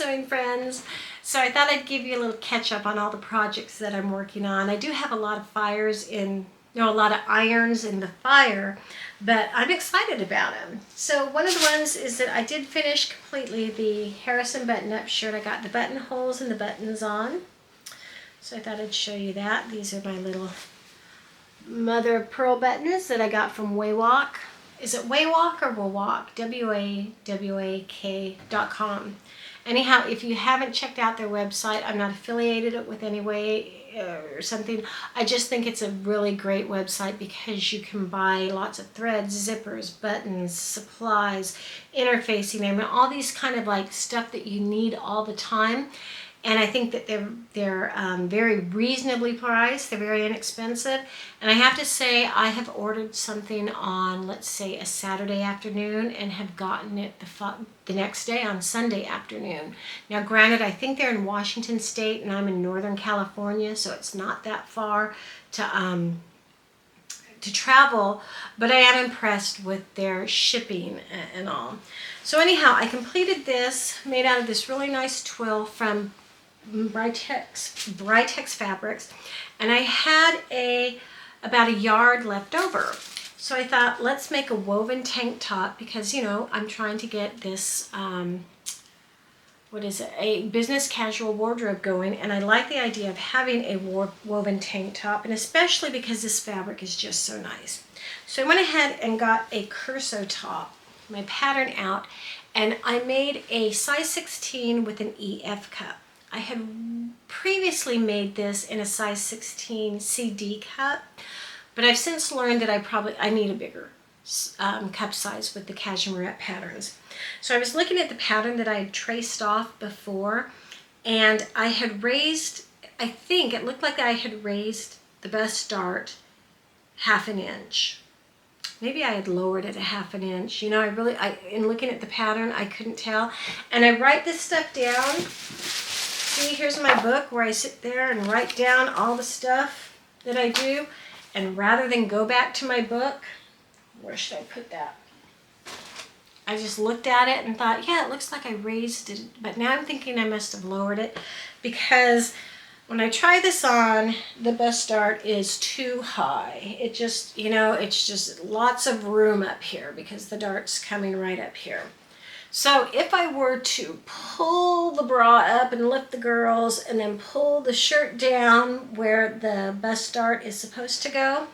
sewing friends. So I thought I'd give you a little catch up on all the projects that I'm working on. I do have a lot of a lot of irons in the fire, but I'm excited about them. So one of the ones is that I did finish completely the Harrison button-up shirt. I got the buttonholes and the buttons on. So I thought I'd show you that. These are my little mother of pearl buttons that I got from Waywalk. Is it Waywalk or Wawak? WAWAK.com. Anyhow, if you haven't checked out their website, I'm not affiliated with any way or something. I just think it's a really great website because you can buy lots of threads, zippers, buttons, supplies, interfacing, I mean, all these kind of like stuff that you need all the time. And I think that they're very reasonably priced. They're very inexpensive. And I have to say, I have ordered something on, let's say, a Saturday afternoon and have gotten it the next day on Sunday afternoon. Now, granted, I think they're in Washington State and I'm in Northern California, so it's not that far to travel, but I am impressed with their shipping and all. So anyhow, I completed this, made out of this really nice twill from Britex Fabrics, and I had about a yard left over. So I thought, let's make a woven tank top because, you know, I'm trying to get this, a business casual wardrobe going, and I like the idea of having a woven tank top, and especially because this fabric is just so nice. So I went ahead and got a Curso top, my pattern out, and I made a size 16 with an EF cup. I had previously made this in a size 16 CD cup, but I've since learned that I need a bigger cup size with the cashmere patterns. So I was looking at the pattern that I had traced off before, and I had raised, I think it looked like I had raised the bust dart 1/2 inch. Maybe I had lowered it 1/2 inch. You know, in looking at the pattern, I couldn't tell. And I write this stuff down. See, here's my book where I sit there and write down all the stuff that I do. And rather than go back to my book, where should I put that? I just looked at it and thought, yeah, it looks like I raised it. But now I'm thinking I must have lowered it because when I try this on, the bust dart is too high. It just, you know, it's just lots of room up here because the dart's coming right up here. So if I were to pull the bra up and lift the girls and then pull the shirt down where the bust dart is supposed to go,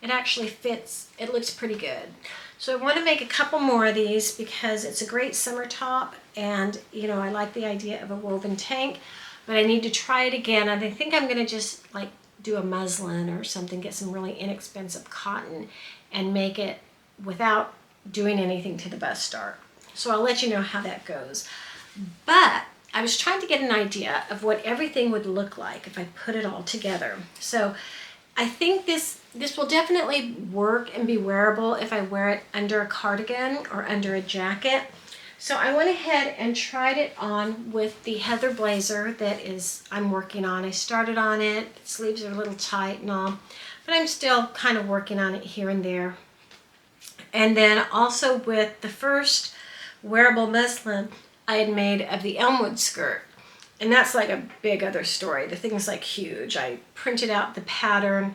it actually fits. It looks pretty good. So I want to make a couple more of these because it's a great summer top, and you know, I like the idea of a woven tank, but I need to try it again, and I think I'm going to just like do a muslin or something, get some really inexpensive cotton and make it without doing anything to the bust dart. So I'll let you know how that goes. But I was trying to get an idea of what everything would look like if I put it all together. So I think this will definitely work and be wearable if I wear it under a cardigan or under a jacket. So I went ahead and tried it on with the Heather blazer that I'm working on. I started on it, the sleeves are a little tight and all, but I'm still kind of working on it here and there. And then also with the first wearable muslin I had made of the Elmwood skirt, and that's like a big other story. The thing's like huge. I printed out the pattern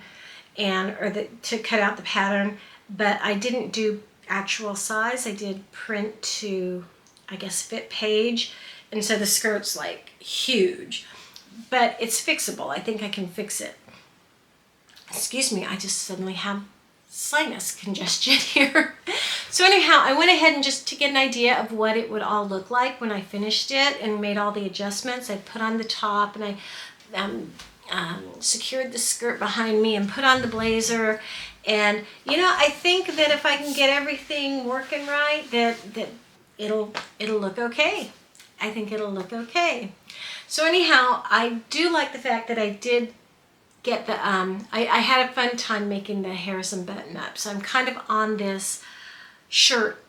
to cut out the pattern, but I didn't do actual size. I did print to, I guess, fit page, and so the skirt's like huge, but it's fixable. I think I can fix it. Excuse me, I just suddenly have sinus congestion here. So anyhow, I went ahead and just to get an idea of what it would all look like when I finished it and made all the adjustments. I put on the top and I secured the skirt behind me and put on the blazer. And you know, I think that if I can get everything working right, that it'll look okay. I think it'll look okay. So anyhow, I do like the fact that I did get the, I had a fun time making the Harrison button up. So I'm kind of on this shirt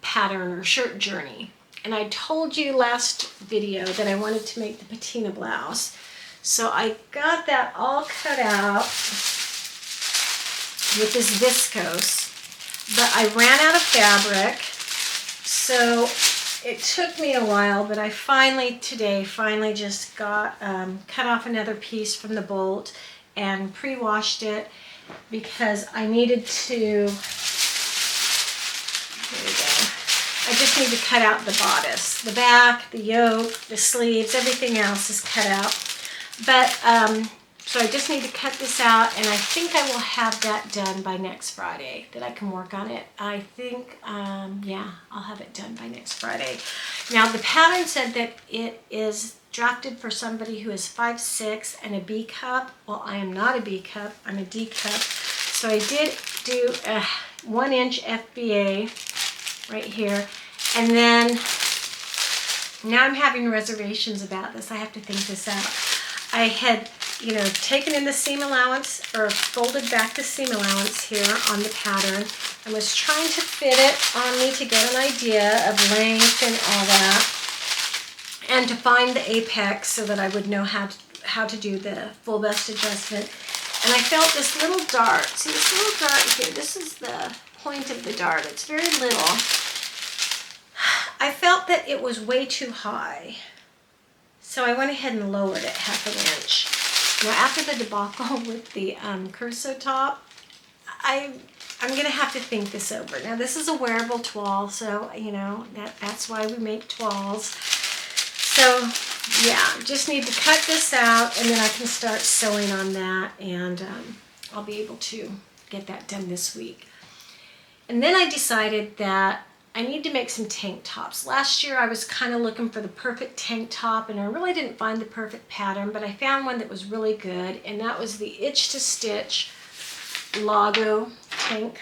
pattern or shirt journey. And I told you last video that I wanted to make the patina blouse. So I got that all cut out with this viscose, but I ran out of fabric. So it took me a while, but I finally just got cut off another piece from the bolt and pre-washed it because I needed to, here we go. I just need to cut out the bodice. The back, the yoke, the sleeves, everything else is cut out. But, so I just need to cut this out, and I think I will have that done by next Friday, that I can work on it. I think, yeah, I'll have it done by next Friday. Now, the pattern said that it is drafted for somebody who is 5'6" and a B cup. Well, I am not a B cup, I'm a D cup. So I did do a 1-inch FBA right here. And then, now I'm having reservations about this. I have to think this out. I had, you know, taken in the seam allowance, or folded back the seam allowance here on the pattern, and was trying to fit it on me to get an idea of length and all that, and to find the apex so that I would know how to do the full bust adjustment. And I felt this little dart. See this little dart here? This is the point of the dart. It's very little. I felt that it was way too high. So I went ahead and lowered it 1/2 inch. Now after the debacle with the Curso top, I'm going to have to think this over. Now this is a wearable toile, so you know, that's why we make toiles. So yeah, just need to cut this out, and then I can start sewing on that, and I'll be able to get that done this week. And then I decided that I need to make some tank tops. Last year I was kind of looking for the perfect tank top, and I really didn't find the perfect pattern, but I found one that was really good, and that was the Itch to Stitch Lago tank.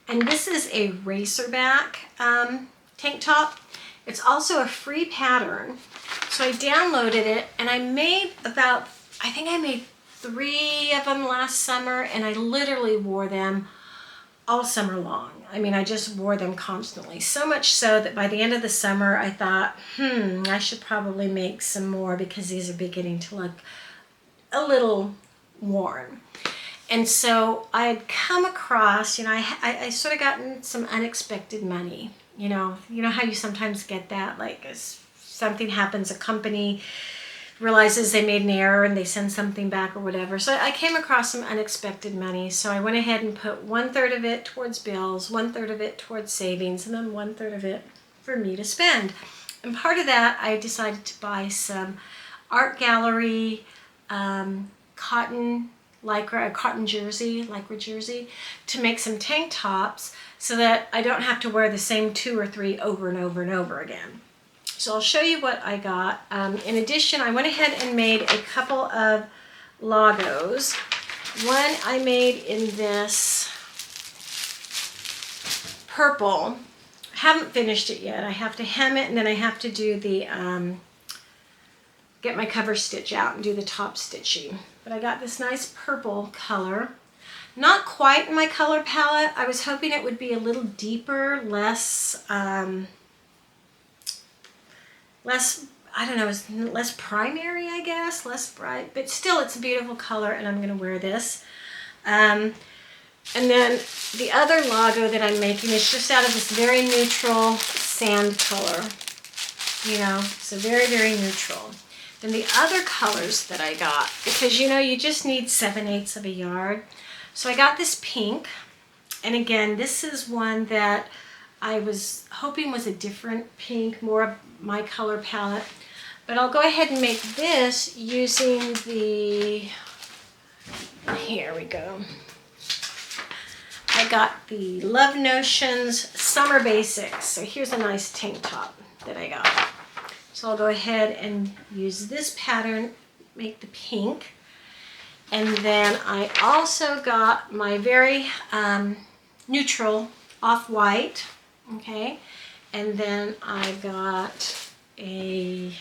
And this is a racerback tank top. It's also a free pattern. So I downloaded it, and I made about, I think I made 3 of them last summer, and I literally wore them all summer long. I mean, I just wore them constantly. So much so that by the end of the summer, I thought, I should probably make some more because these are beginning to look a little worn. And so I had come across, you know, I sort of gotten some unexpected money. You know how you sometimes get that, like something happens, a company realizes they made an error and they send something back or whatever. So I came across some unexpected money. So I went ahead and put 1/3 of it towards bills, 1/3 of it towards savings, and then 1/3 of it for me to spend. And part of that, I decided to buy some art gallery cotton lycra, a cotton jersey, lycra jersey, to make some tank tops so that I don't have to wear the same 2 or 3 over and over and over again. So I'll show you what I got. In addition, I went ahead and made a couple of logos. One I made in this purple. Haven't finished it yet. I have to hem it, and then I have to do the, get my cover stitch out and do the top stitching. But I got this nice purple color. Not quite in my color palette. I was hoping it would be a little deeper, less, I don't know, less primary, I guess, less bright, but still it's a beautiful color, and I'm gonna wear this. And then the other logo that I'm making is just out of this very neutral sand color, you know, so very, very neutral. Then the other colors that I got, because you know, you just need 7/8 of a yard. So I got this pink, and again, this is one that I was hoping was a different pink, more of my color palette. But I'll go ahead and make this using the, here we go. I got the Love Notions Summer Basics. So here's a nice tank top that I got. So I'll go ahead and use this pattern, make the pink. And then I also got my very neutral off-white, okay? And then I got a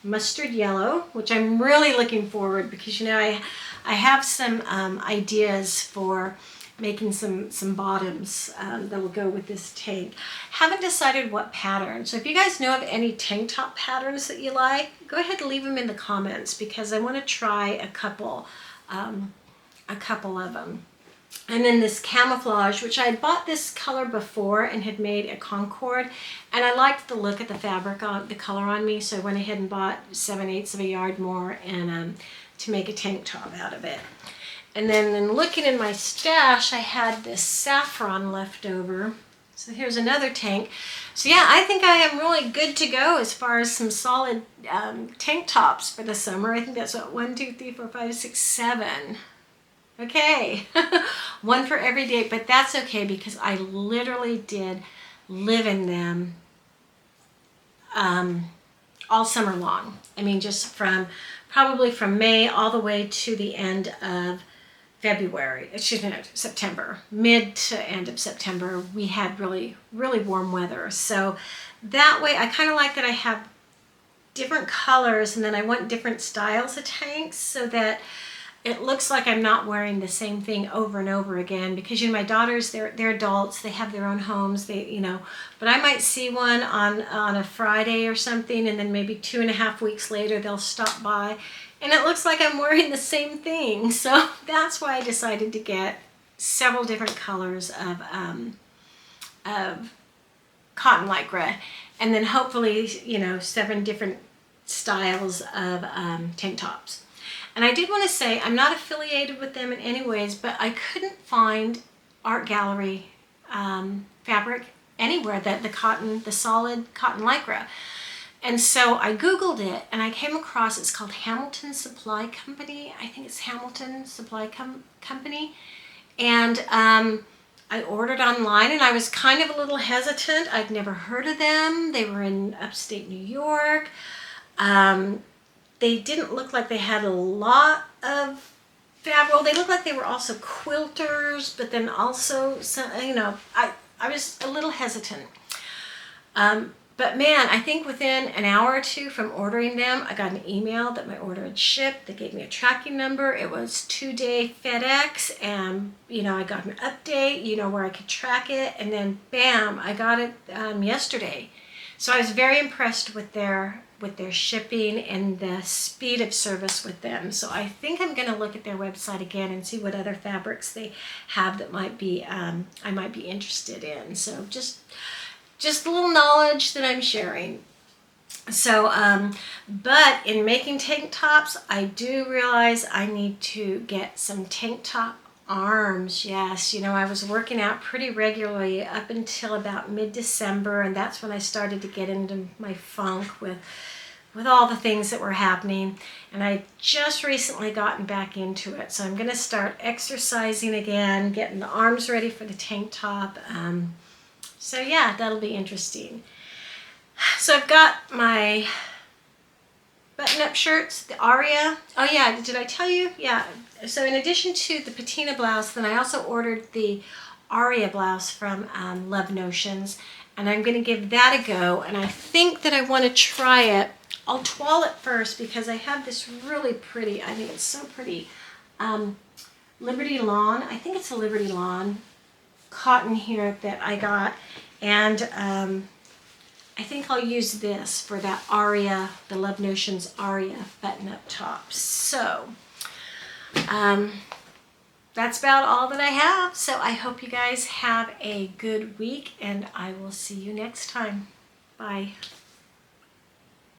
mustard yellow, which I'm really looking forward, because you know, I have some ideas for making some bottoms that will go with this tank. Haven't decided what pattern. So if you guys know of any tank top patterns that you like, go ahead and leave them in the comments, because I want to try a couple of them. And then this camouflage, which I had bought this color before and had made a Concord, and I liked the look of the fabric, on the color on me, so I went ahead and bought 7/8 of a yard more and to make a tank top out of it. And then in looking in my stash, I had this saffron left over. So here's another tank. So yeah, I think I am really good to go as far as some solid tank tops for the summer. I think that's what, 1, 2, 3, 4, 5, 6, 7. Okay, one for every day, but that's okay because I literally did live in them all summer long. I mean, just probably from May all the way to the end of September, mid to end of September, we had really, really warm weather. So that way I kind of like that I have different colors, and then I want different styles of tanks so that it looks like I'm not wearing the same thing over and over again, because my daughters, they're adults, they have their own homes, but I might see one on a Friday or something, and then maybe 2.5 weeks later they'll stop by and it looks like I'm wearing the same thing. So that's why I decided to get several different colors of cotton lycra, and then hopefully 7 different styles of tank tops. And I did want to say, I'm not affiliated with them in any ways, but I couldn't find art gallery fabric anywhere, the solid cotton lycra. And so I Googled it and I came across, it's called Hamilton Supply Company. I think it's Hamilton Supply Company. And I ordered online, and I was kind of a little hesitant. I'd never heard of them. They were in upstate New York. They didn't look like they had a lot of fabric. Well, they looked like they were also quilters, but then also, I was a little hesitant. But man, I think within an hour or two from ordering them, I got an email that my order had shipped. They gave me a tracking number. It was 2-day FedEx, and I got an update, where I could track it, and then bam, I got it yesterday. So I was very impressed with their shipping and the speed of service with them. So I think I'm going to look at their website again and see what other fabrics they have that might be I might be interested in. So just a little knowledge that I'm sharing. So, but in making tank tops, I do realize I need to get some tank top arms. Yes, I was working out pretty regularly up until about mid-December, and that's when I started to get into my funk with all the things that were happening, and I just recently gotten back into it. So I'm going to start exercising again, getting the arms ready for the tank top. So yeah, that'll be interesting. So I've got my button-up shirts, the Aria. Oh yeah, did I tell you? Yeah. So in addition to the Patina blouse, then I also ordered the Aria blouse from Love Notions, and I'm going to give that a go. And I think that I want to try it. I'll toile it first because I have this really pretty, I think it's so pretty, Liberty Lawn. I think it's a Liberty Lawn cotton here that I got, and I think I'll use this for that Aria, the Love Notions Aria button-up top. So that's about all that I have. So I hope you guys have a good week, and I will see you next time. Bye.